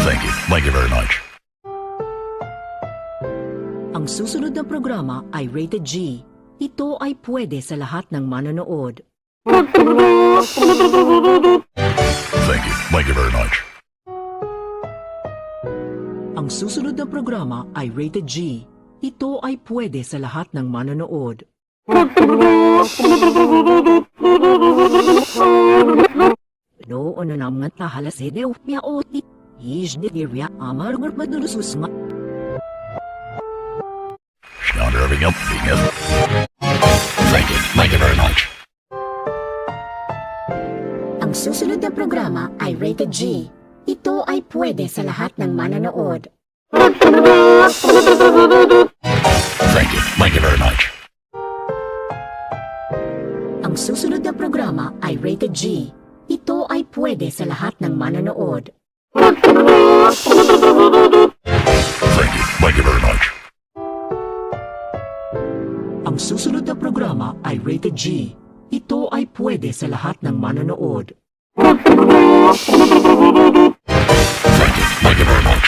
Thank you. Thank you very much. Ang susunod na programa ay rated G. Ito ay pwede sa lahat ng manonood. Thank you. Thank you very much. Ang susunod na programa ay rated G. Ito ay pwede sa lahat ng manonood. Noon na mga tahalasede o piaoti. Ijnirya amargar madulususma. Schnander everything up. Thank you. Thank you very much. Ang susunod na programa ay rated G. Ito ay pwede sa lahat ng manonood. Thank you. Thank you very much. Ang susunod na programa ay rated G. Ito ay pwede sa lahat ng manonood. Thank you. Thank you very much. Ang susunod na programa ay rated G. Ito ay pwede sa lahat ng manonood. Thank you. Thank you very much.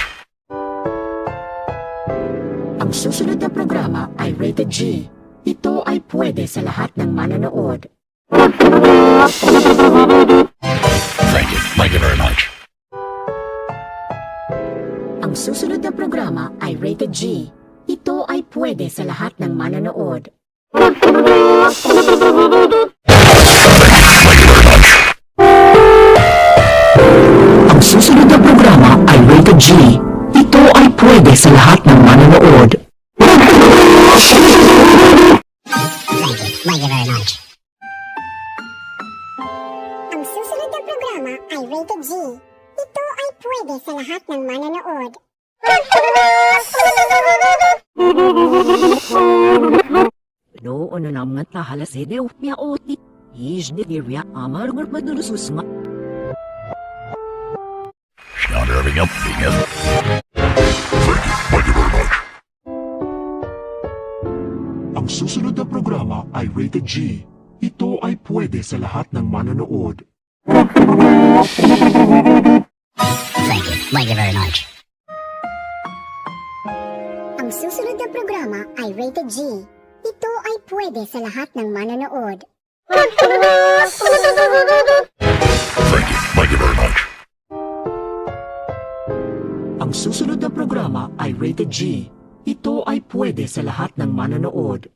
Ang susunod na programa ay rated G. Ito ay pwede sa lahat ng manonood. Thank you. Thank you very much. Ang susunod na programa ay rated G. Ito ay pwede sa lahat ng manonood. Thank you very much. Ang susunod na programa ay rated G. Ito ay pwede sa lahat ng manonood. Thank you very much. Ang susunod na programa ay rated G. Ito ay pwede sa lahat ng manonood. Noon na mga tahalasede o piaoti. Ijnirya amargar madulususma. Schnander everything up. Thank you. Thank you very much. Ang susunod na programa ay rated G. Ito ay pwede sa lahat ng manonood. Thank you very much. Ang susunod na programa ay rated G. Ito ay pwede sa lahat ng manonood. Thank you very much. Ang susunod na programa ay rated G. Ito ay pwede sa lahat ng manonood.